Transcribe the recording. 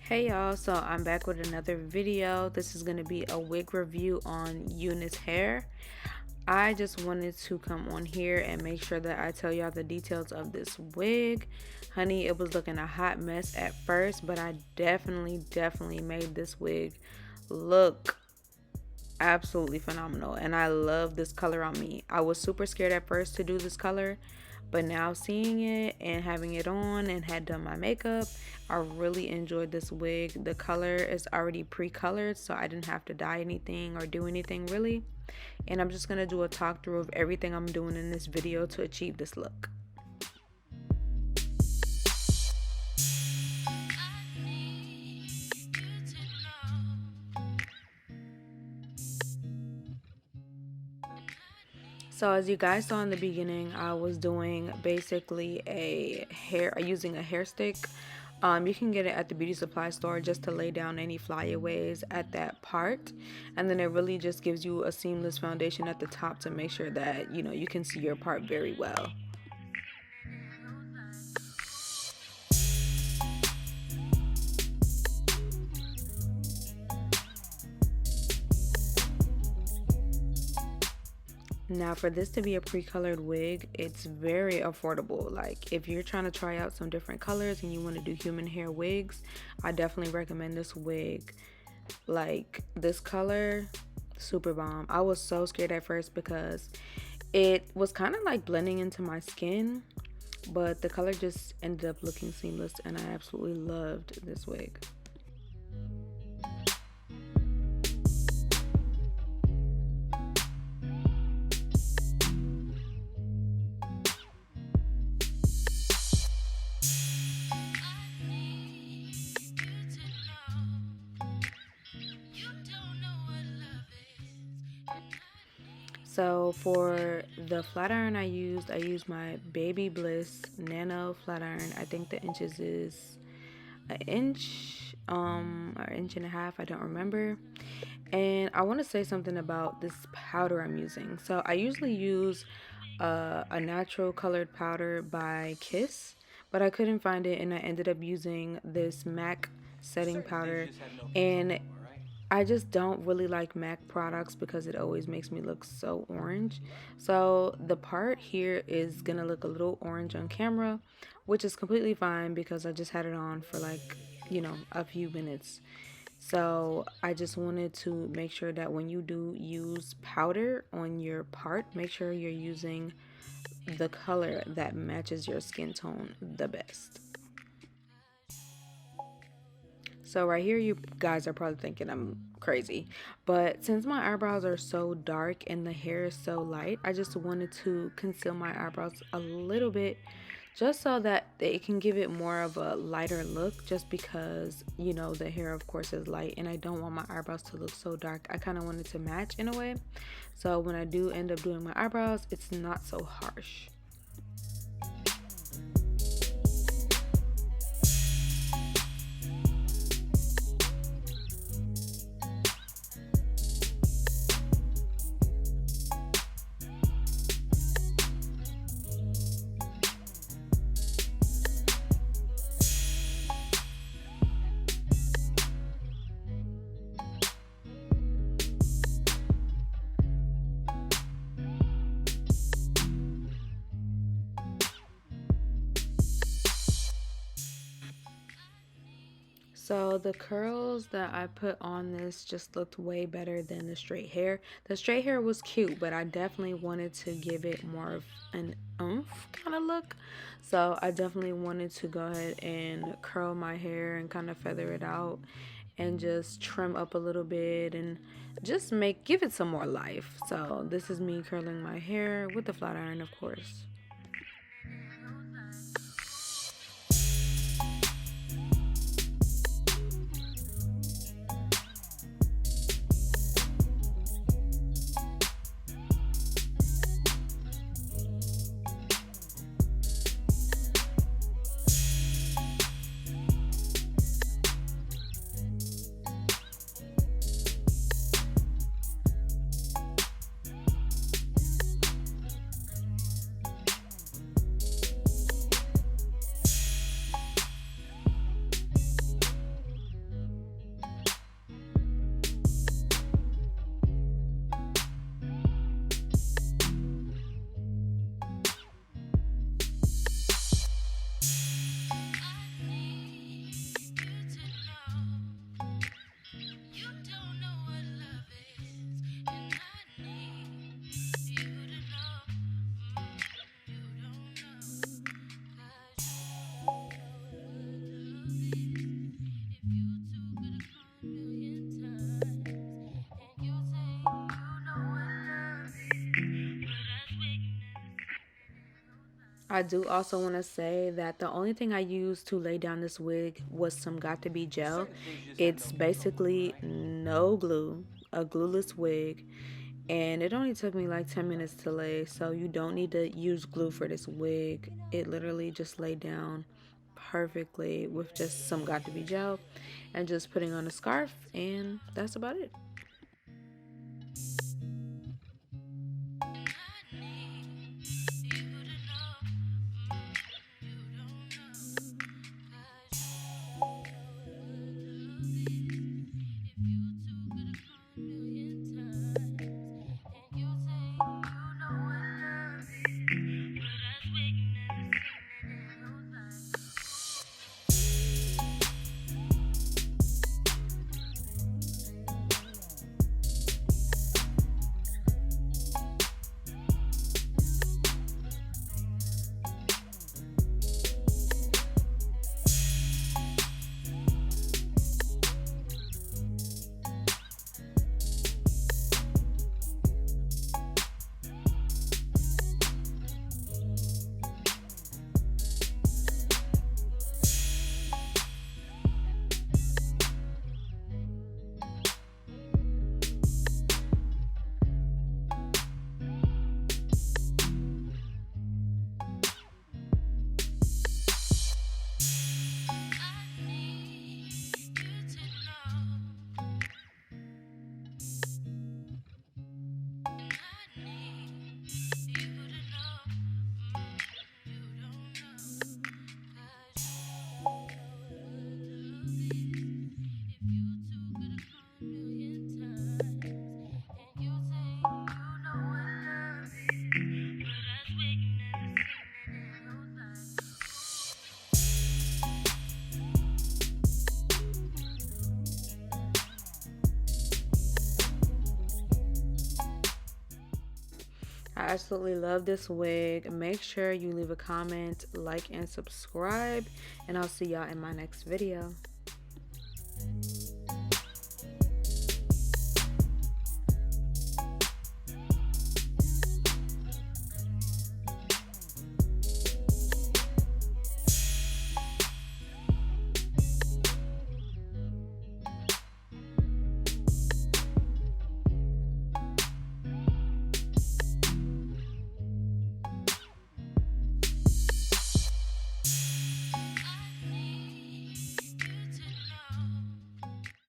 Hey y'all, so I'm back with another video. This is going to be a wig review on Unice hair. I just wanted to come on here and make sure that I tell y'all the details of this wig. Honey, it was looking a hot mess at first, but I definitely made this wig look absolutely phenomenal, and I love this color on me. I was super scared at first to do this color, but now seeing it and having it on and had done my makeup, I really enjoyed this wig. The color is already pre-colored, so I didn't have to dye anything or do anything really. And I'm just gonna do a talk through of everything I'm doing in this video to achieve this look. So as you guys saw in the beginning, I was doing basically using a hair stick. You can get it at the beauty supply store just to lay down any flyaways at that part, and then it really just gives you a seamless foundation at the top to make sure that you can see your part very well. Now for this to be a pre-colored wig, it's very affordable. Like if you're trying to try out some different colors and you want to do human hair wigs, I definitely recommend this wig. Like this color, super bomb. I was so scared at first because it was kind of like blending into my skin, but the color just ended up looking seamless, and I absolutely loved this wig. So for the flat iron I used my Baby Bliss Nano flat iron. I think the inches is an inch or inch and a half, I don't remember. And I want to say something about this powder I'm using. So I usually use a natural colored powder by Kiss, but I couldn't find it, and I ended up using this MAC setting powder. And I just don't really like MAC products because it always makes me look so orange. So the part here is gonna look a little orange on camera, which is completely fine because I just had it on for like, a few minutes. So I just wanted to make sure that when you do use powder on your part, make sure you're using the color that matches your skin tone the best. So right here, you guys are probably thinking I'm crazy, but since my eyebrows are so dark and the hair is so light, I just wanted to conceal my eyebrows a little bit just so that it can give it more of a lighter look, just because the hair of course is light and I don't want my eyebrows to look so dark. I kind of wanted to match in a way, so when I do end up doing my eyebrows, it's not so harsh. So the curls that I put on this just looked way better than the straight hair. The straight hair was cute, but I definitely wanted to give it more of an oomph kind of look. So I definitely wanted to go ahead and curl my hair and kind of feather it out and just trim up a little bit and just give it some more life. So this is me curling my hair with the flat iron, of course. I do also want to say that the only thing I used to lay down this wig was some Got To Be gel. It's basically no glue, a glueless wig, and it only took me like 10 minutes to lay, so you don't need to use glue for this wig. It literally just laid down perfectly with just some Got To Be gel and just putting on a scarf, and that's about it. I absolutely love this wig. Make sure you leave a comment, like, and subscribe, and I'll see y'all in my next video.